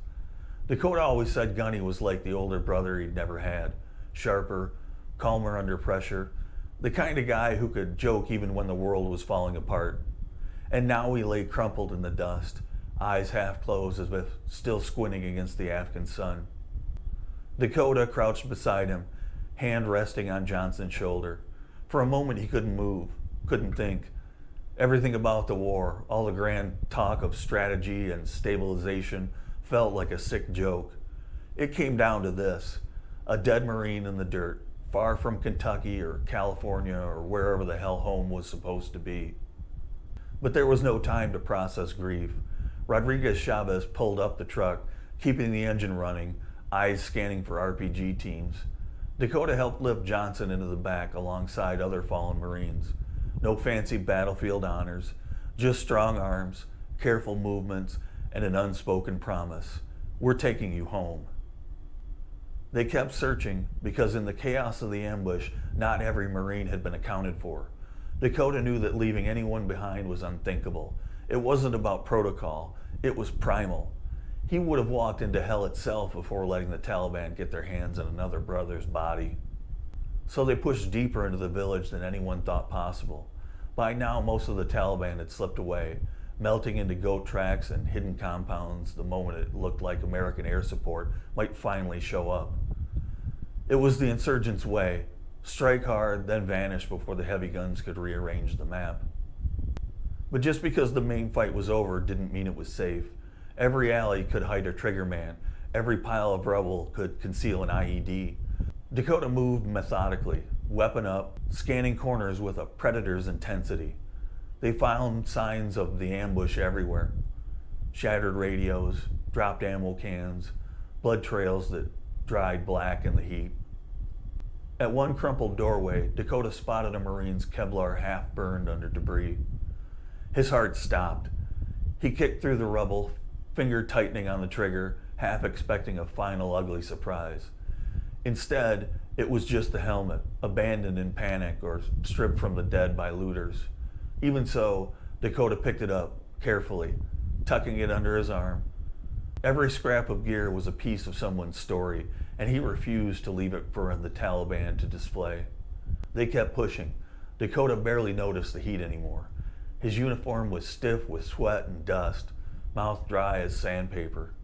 Dakota always said Gunny was like the older brother he'd never had, sharper, calmer under pressure, the kind of guy who could joke even when the world was falling apart. And now he lay crumpled in the dust, eyes half closed as if still squinting against the Afghan sun. Dakota crouched beside him, hand resting on Johnson's shoulder. For a moment he couldn't move, couldn't think. Everything about the war, all the grand talk of strategy and stabilization, felt like a sick joke. It came down to this: a dead Marine in the dirt, far from Kentucky or California or wherever the hell home was supposed to be. But there was no time to process grief. Rodriguez Chavez pulled up the truck, keeping the engine running, eyes scanning for RPG teams. Dakota helped lift Johnson into the back alongside other fallen Marines. No fancy battlefield honors, just strong arms, careful movements, and an unspoken promise: we're taking you home. They kept searching because in the chaos of the ambush, not every Marine had been accounted for. Dakota knew that leaving anyone behind was unthinkable. It wasn't about protocol, it was primal. He would have walked into hell itself before letting the Taliban get their hands on another brother's body. So they pushed deeper into the village than anyone thought possible. By now, most of the Taliban had slipped away, melting into goat tracks and hidden compounds the moment it looked like American air support might finally show up. It was the insurgents' way: strike hard, then vanish before the heavy guns could rearrange the map. But just because the main fight was over didn't mean it was safe. Every alley could hide a trigger man. Every pile of rubble could conceal an IED. Dakota moved methodically, weapon up, scanning corners with a predator's intensity. They found signs of the ambush everywhere: shattered radios, dropped ammo cans, blood trails that dried black in the heat. At one crumpled doorway, Dakota spotted a Marine's Kevlar half burned under debris. His heart stopped. He kicked through the rubble, finger tightening on the trigger, half expecting a final ugly surprise. Instead, it was just the helmet, abandoned in panic or stripped from the dead by looters. Even so, Dakota picked it up carefully, tucking it under his arm. Every scrap of gear was a piece of someone's story, and he refused to leave it for the Taliban to display. They kept pushing. Dakota barely noticed the heat anymore. His uniform was stiff with sweat and dust, mouth dry as sandpaper.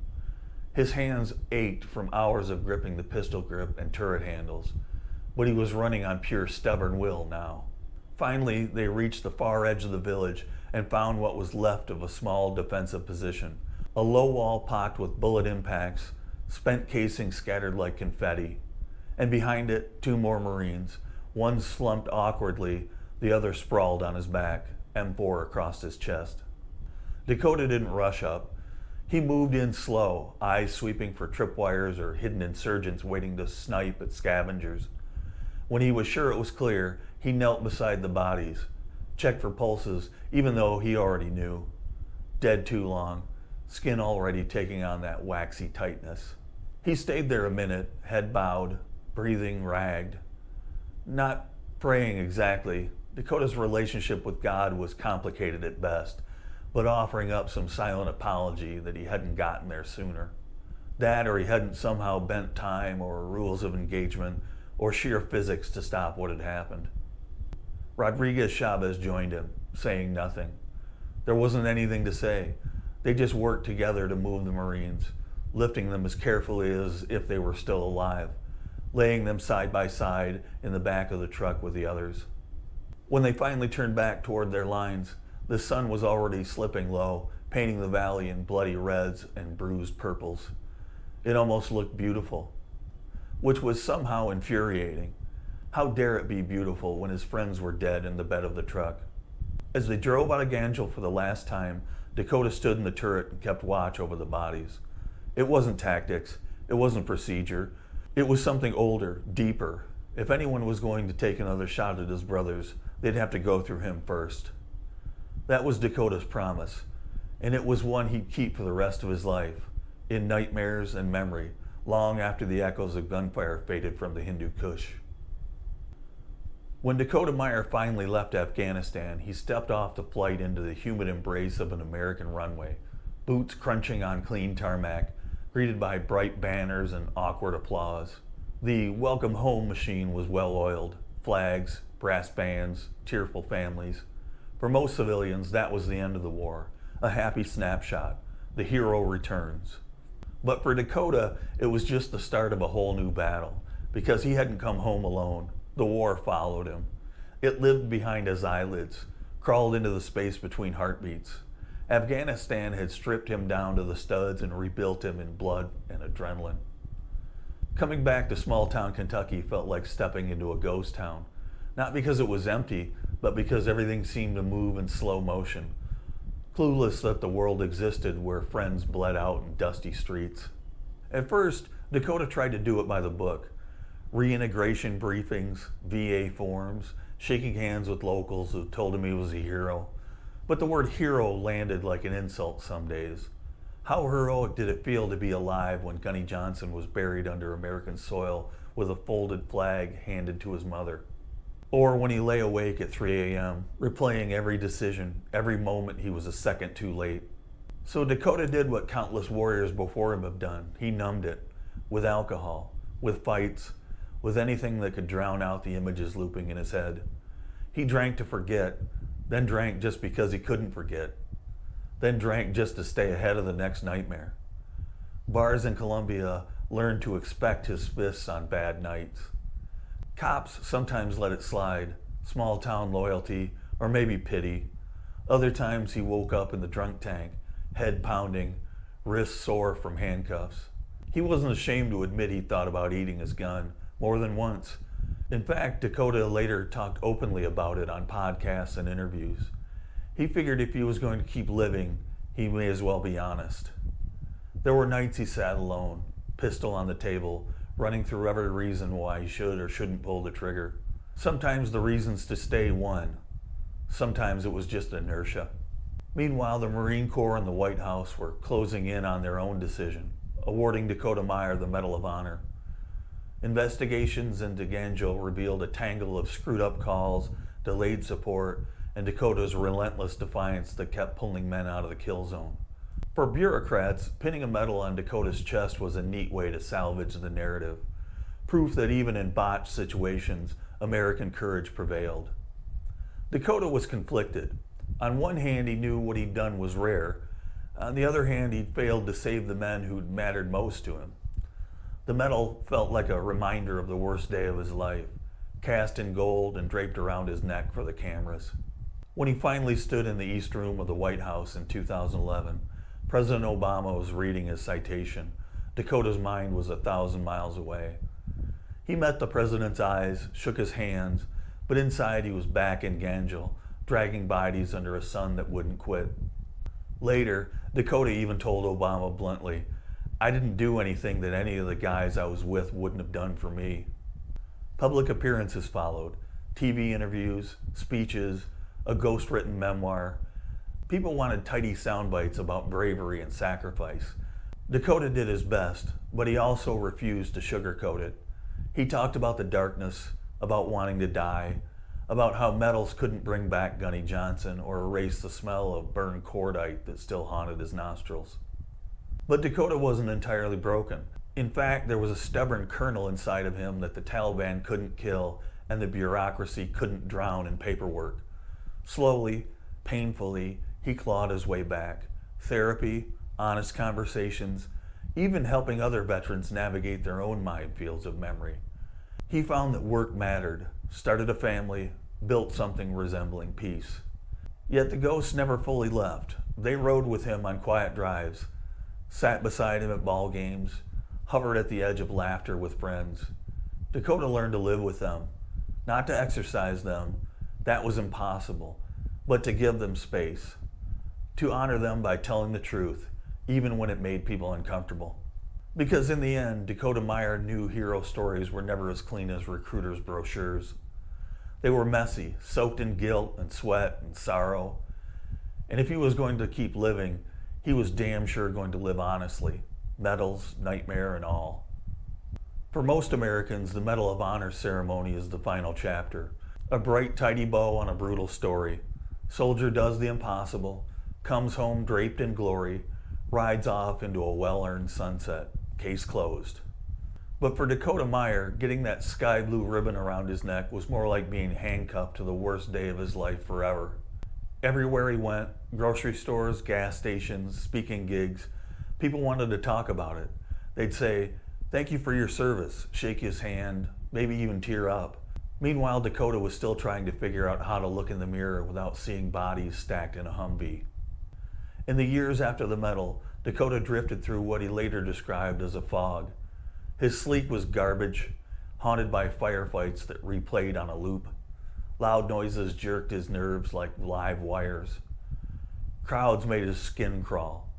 His hands ached from hours of gripping the pistol grip and turret handles, but he was running on pure stubborn will now. Finally, they reached the far edge of the village and found what was left of a small defensive position. A low wall pocked with bullet impacts, spent casings scattered like confetti. And behind it, two more Marines, one slumped awkwardly, the other sprawled on his back, M4 across his chest. Dakota didn't rush up. He moved in slow, eyes sweeping for tripwires or hidden insurgents waiting to snipe at scavengers. When he was sure it was clear, he knelt beside the bodies, checked for pulses, even though he already knew. Dead too long, skin already taking on that waxy tightness. He stayed there a minute, head bowed, breathing ragged. Not praying exactly. Dakota's relationship with God was complicated at best, but offering up some silent apology that he hadn't gotten there sooner. That, or he hadn't somehow bent time or rules of engagement or sheer physics to stop what had happened. Rodriguez Chavez joined him, saying nothing. There wasn't anything to say. They just worked together to move the Marines, lifting them as carefully as if they were still alive, laying them side by side in the back of the truck with the others. When they finally turned back toward their lines, the sun was already slipping low, painting the valley in bloody reds and bruised purples. It almost looked beautiful, which was somehow infuriating. How dare it be beautiful when his friends were dead in the bed of the truck? As they drove out of Ganjgal for the last time, Dakota stood in the turret and kept watch over the bodies. It wasn't tactics, it wasn't procedure, it was something older, deeper. If anyone was going to take another shot at his brothers, they'd have to go through him first. That was Dakota's promise, and it was one he'd keep for the rest of his life, in nightmares and memory, long after the echoes of gunfire faded from the Hindu Kush. When Dakota Meyer finally left Afghanistan, he stepped off the flight into the humid embrace of an American runway, boots crunching on clean tarmac, greeted by bright banners and awkward applause. The welcome home machine was well oiled, flags, brass bands, tearful families. For most civilians, that was the end of the war, a happy snapshot. The hero returns. But for Dakota, it was just the start of a whole new battle, because he hadn't come home alone. The war followed him. It lived behind his eyelids, crawled into the space between heartbeats. Afghanistan had stripped him down to the studs and rebuilt him in blood and adrenaline. Coming back to small-town Kentucky felt like stepping into a ghost town, not because it was empty, but because everything seemed to move in slow motion, clueless that the world existed where friends bled out in dusty streets. At first, Dakota tried to do it by the book. Reintegration briefings, VA forms, shaking hands with locals who told him he was a hero. But the word hero landed like an insult some days. How heroic did it feel to be alive when Gunny Johnson was buried under American soil with a folded flag handed to his mother? Or when he lay awake at 3 a.m., replaying every decision, every moment he was a second too late. So Dakota did what countless warriors before him have done. He numbed it, with alcohol, with fights, with anything that could drown out the images looping in his head. He drank to forget, then drank just because he couldn't forget, then drank just to stay ahead of the next nightmare. Bars in Colombia learned to expect his fists on bad nights. Cops sometimes let it slide, small town loyalty, or maybe pity. Other times he woke up in the drunk tank, head pounding, wrists sore from handcuffs. He wasn't ashamed to admit he thought about eating his gun more than once. In fact, Dakota later talked openly about it on podcasts and interviews. He figured if he was going to keep living, he may as well be honest. There were nights he sat alone, pistol on the table, running through every reason why he should or shouldn't pull the trigger. Sometimes the reasons to stay won. Sometimes it was just inertia. Meanwhile, the Marine Corps and the White House were closing in on their own decision, awarding Dakota Meyer the Medal of Honor. Investigations into Ganjgal revealed a tangle of screwed up calls, delayed support, and Dakota's relentless defiance that kept pulling men out of the kill zone. For bureaucrats, pinning a medal on Dakota's chest was a neat way to salvage the narrative, proof that even in botched situations, American courage prevailed. Dakota was conflicted. On one hand, he knew what he'd done was rare. On the other hand, he'd failed to save the men who'd mattered most to him. The medal felt like a reminder of the worst day of his life, cast in gold and draped around his neck for the cameras. When he finally stood in the East Room of the White House in 2011, President Obama was reading his citation. Dakota's mind was 1,000 miles away. He met the president's eyes, shook his hands, but inside he was back in Ganjgal, dragging bodies under a sun that wouldn't quit. Later, Dakota even told Obama bluntly, "I didn't do anything that any of the guys I was with wouldn't have done for me." Public appearances followed, TV interviews, speeches, a ghost-written memoir. People wanted tidy sound bites about bravery and sacrifice. Dakota did his best, but he also refused to sugarcoat it. He talked about the darkness, about wanting to die, about how medals couldn't bring back Gunny Johnson or erase the smell of burned cordite that still haunted his nostrils. But Dakota wasn't entirely broken. In fact, there was a stubborn kernel inside of him that the Taliban couldn't kill and the bureaucracy couldn't drown in paperwork. Slowly, painfully, he clawed his way back. Therapy, honest conversations, even helping other veterans navigate their own minefields of memory. He found that work mattered, started a family, built something resembling peace. Yet the ghosts never fully left. They rode with him on quiet drives, sat beside him at ball games, hovered at the edge of laughter with friends. Dakota learned to live with them, not to exercise them, that was impossible, but to give them space, to honor them by telling the truth, even when it made people uncomfortable. Because in the end, Dakota Meyer knew hero stories were never as clean as recruiters' brochures. They were messy, soaked in guilt and sweat and sorrow. And if he was going to keep living, He was damn sure going to live honestly, medals, nightmare, and all. For most Americans, the Medal of Honor ceremony is the final chapter. A bright, tidy bow on a brutal story. Soldier does the impossible, comes home draped in glory, rides off into a well-earned sunset. Case closed. But for Dakota Meyer, getting that sky blue ribbon around his neck was more like being handcuffed to the worst day of his life forever. Everywhere he went, grocery stores, gas stations, speaking gigs, people wanted to talk about it. They'd say, "Thank you for your service," shake his hand, maybe even tear up. Meanwhile, Dakota was still trying to figure out how to look in the mirror without seeing bodies stacked in a Humvee. In the years after the medal, Dakota drifted through what he later described as a fog. His sleep was garbage, haunted by firefights that replayed on a loop. Loud noises jerked his nerves like live wires. Crowds made his skin crawl.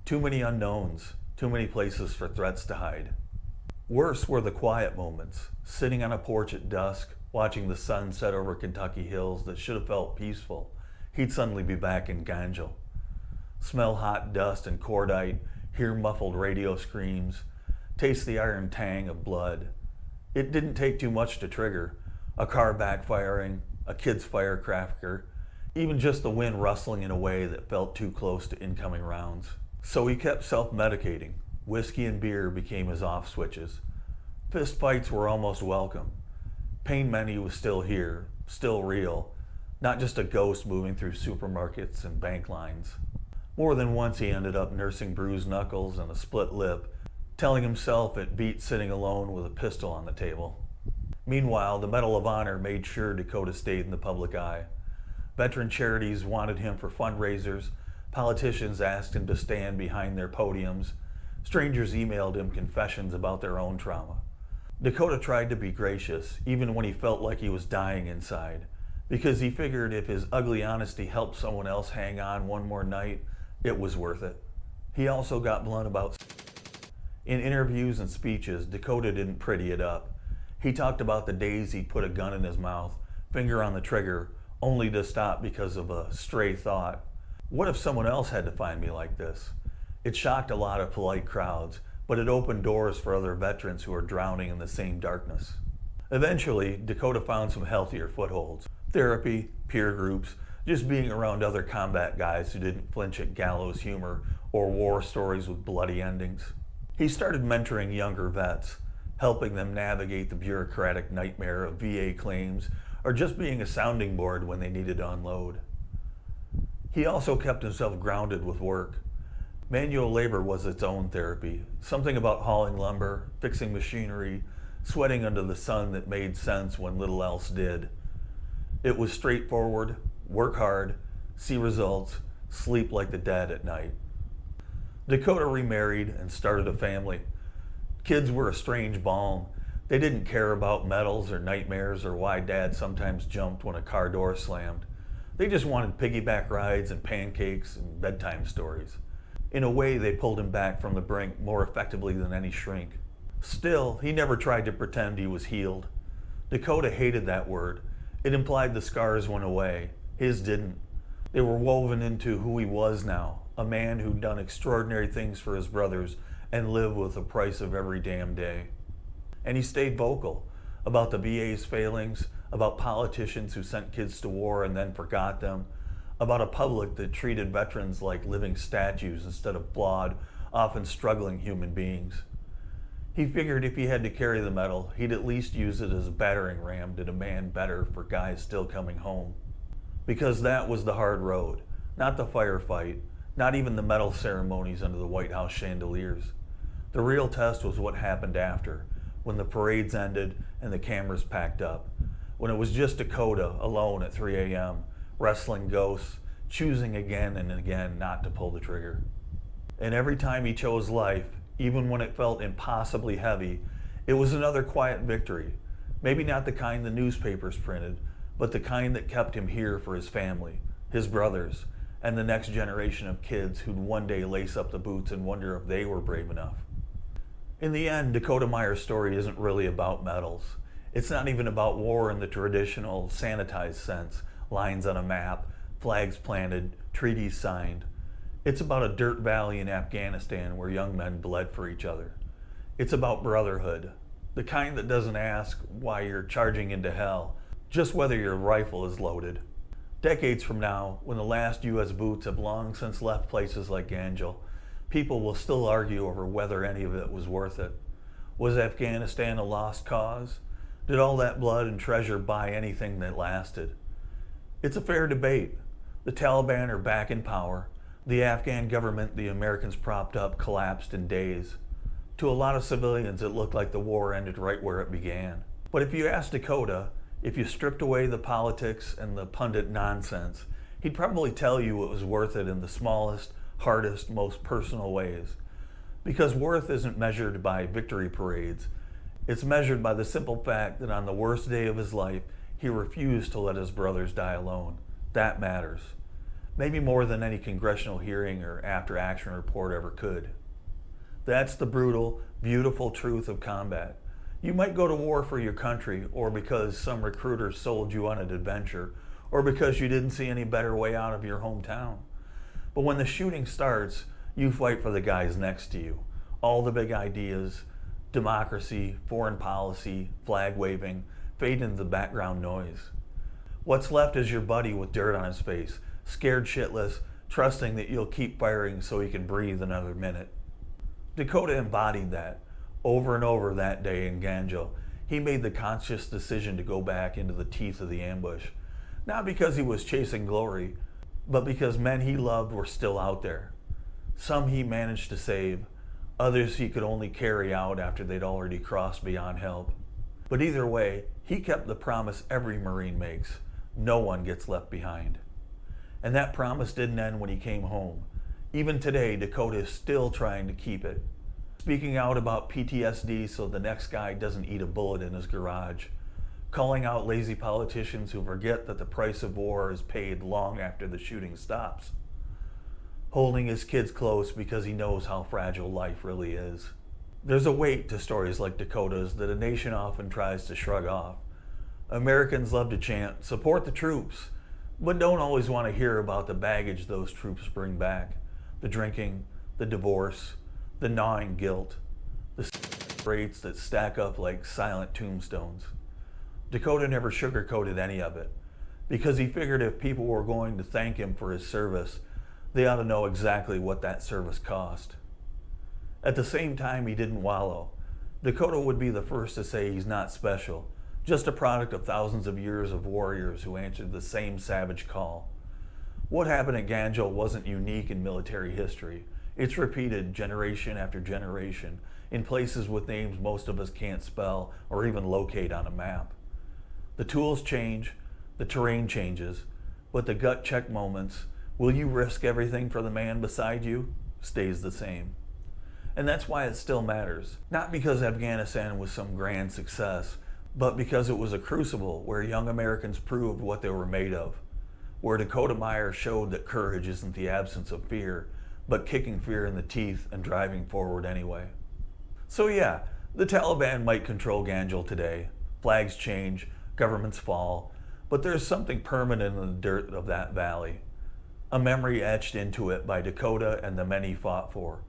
Too many unknowns, too many places for threats to hide. Worse were the quiet moments, sitting on a porch at dusk, watching the sun set over Kentucky hills that should have felt peaceful. He'd suddenly be back in Ganjgal. Smell hot dust and cordite, hear muffled radio screams, taste the iron tang of blood. It didn't take too much to trigger. A car backfiring, a kid's firecracker, even just the wind rustling in a way that felt too close to incoming rounds. So he kept self-medicating. Whiskey and beer became his off switches. Fist fights were almost welcome. Pain meant he was still here, still real, not just a ghost moving through supermarkets and bank lines. More than once he ended up nursing bruised knuckles and a split lip, telling himself it beat sitting alone with a pistol on the table. Meanwhile, the Medal of Honor made sure Dakota stayed in the public eye. Veteran charities wanted him for fundraisers, politicians asked him to stand behind their podiums, strangers emailed him confessions about their own trauma. Dakota tried to be gracious, even when he felt like he was dying inside, because he figured if his ugly honesty helped someone else hang on one more night, it was worth it. He also got blunt about in interviews and speeches. Dakota didn't pretty it up. He talked about the days he'd put a gun in his mouth, finger on the trigger, only to stop because of a stray thought. What if someone else had to find me like this? It shocked a lot of polite crowds, but it opened doors for other veterans who were drowning in the same darkness. Eventually, Dakota found some healthier footholds. Therapy, peer groups, just being around other combat guys who didn't flinch at gallows humor or war stories with bloody endings. He started mentoring younger vets, helping them navigate the bureaucratic nightmare of VA claims or just being a sounding board when they needed to unload. He also kept himself grounded with work. Manual labor was its own therapy, something about hauling lumber, fixing machinery, sweating under the sun that made sense when little else did. It was straightforward, work hard, see results, sleep like the dead at night. Dakota remarried and started a family. Kids were a strange balm. They didn't care about medals or nightmares or why Dad sometimes jumped when a car door slammed. They just wanted piggyback rides and pancakes and bedtime stories. In a way, they pulled him back from the brink more effectively than any shrink. Still, he never tried to pretend he was healed. Dakota hated that word. It implied the scars went away. His didn't. They were woven into who he was now, a man who'd done extraordinary things for his brothers and lived with the price of every damn day. And he stayed vocal about the VA's failings, about politicians who sent kids to war and then forgot them, about a public that treated veterans like living statues instead of flawed, often struggling human beings. He figured if he had to carry the medal, he'd at least use it as a battering ram to demand better for guys still coming home. Because that was the hard road, not the firefight, not even the medal ceremonies under the White House chandeliers. The real test was what happened after, when the parades ended and the cameras packed up, when it was just Dakota alone at 3 a.m., wrestling ghosts, choosing again and again not to pull the trigger. And every time he chose life, even when it felt impossibly heavy, it was another quiet victory. Maybe not the kind the newspapers printed, but the kind that kept him here for his family, his brothers, and the next generation of kids who'd one day lace up the boots and wonder if they were brave enough. In the end, Dakota Meyer's story isn't really about medals. It's not even about war in the traditional, sanitized sense, lines on a map, flags planted, treaties signed. It's about a dirt valley in Afghanistan where young men bled for each other. It's about brotherhood, the kind that doesn't ask why you're charging into hell, just whether your rifle is loaded. Decades from now, when the last U.S. boots have long since left places like Ganjgal, people will still argue over whether any of it was worth it. Was Afghanistan a lost cause? Did all that blood and treasure buy anything that lasted? It's a fair debate. The Taliban are back in power. The Afghan government the Americans propped up collapsed in days. To a lot of civilians, it looked like the war ended right where it began. But if you asked Dakota, if you stripped away the politics and the pundit nonsense, he'd probably tell you it was worth it in the smallest, hardest, most personal ways. Because worth isn't measured by victory parades. It's measured by the simple fact that on the worst day of his life, he refused to let his brothers die alone. That matters. Maybe more than any congressional hearing or after-action report ever could. That's the brutal, beautiful truth of combat. You might go to war for your country, or because some recruiter sold you on an adventure, or because you didn't see any better way out of your hometown. But when the shooting starts, you fight for the guys next to you. All the big ideas, democracy, foreign policy, flag waving, fade into the background noise. What's left is your buddy with dirt on his face, scared shitless, trusting that you'll keep firing so he can breathe another minute. Dakota embodied that. Over and over that day in Ganjgal, he made the conscious decision to go back into the teeth of the ambush. Not because he was chasing glory, but because men he loved were still out there. Some he managed to save, others he could only carry out after they'd already crossed beyond help. But either way, he kept the promise every Marine makes. No one gets left behind. And that promise didn't end when he came home. Even today, Dakota is still trying to keep it. Speaking out about PTSD so the next guy doesn't eat a bullet in his garage. Calling out lazy politicians who forget that the price of war is paid long after the shooting stops. Holding his kids close because he knows how fragile life really is. There's a weight to stories like Dakota's that a nation often tries to shrug off. Americans love to chant, "Support the troops," but don't always want to hear about the baggage those troops bring back. The drinking, the divorce, the gnawing guilt, the rates that stack up like silent tombstones. Dakota never sugarcoated any of it, because he figured if people were going to thank him for his service, they ought to know exactly what that service cost. At the same time, he didn't wallow. Dakota would be the first to say he's not special, just a product of thousands of years of warriors who answered the same savage call. What happened at Ganjgal wasn't unique in military history. It's repeated generation after generation in places with names most of us can't spell or even locate on a map. The tools change, the terrain changes, but the gut check moments, will you risk everything for the man beside you, stays the same. And that's why it still matters. Not because Afghanistan was some grand success, but because it was a crucible where young Americans proved what they were made of. Where Dakota Meyer showed that courage isn't the absence of fear, but kicking fear in the teeth and driving forward anyway. So yeah, the Taliban might control Ganjgal today. Flags change, governments fall, but there's something permanent in the dirt of that valley. A memory etched into it by Dakota and the men he fought for.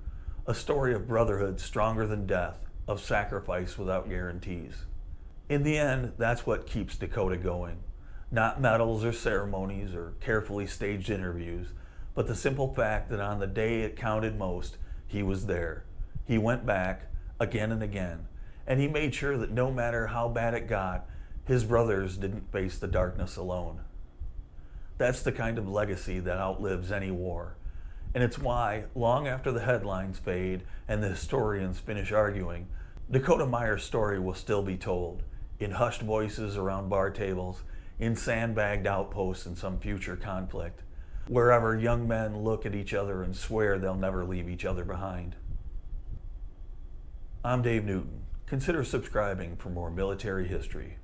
A story of brotherhood stronger than death, of sacrifice without guarantees. In the end, that's what keeps Dakota going. Not medals or ceremonies or carefully staged interviews, but the simple fact that on the day it counted most, he was there. He went back again and again, and he made sure that no matter how bad it got, his brothers didn't face the darkness alone. That's the kind of legacy that outlives any war. And it's why, long after the headlines fade and the historians finish arguing, Dakota Meyer's story will still be told, in hushed voices around bar tables, in sandbagged outposts in some future conflict, wherever young men look at each other and swear they'll never leave each other behind. I'm Dave Newton. Consider subscribing for more military history.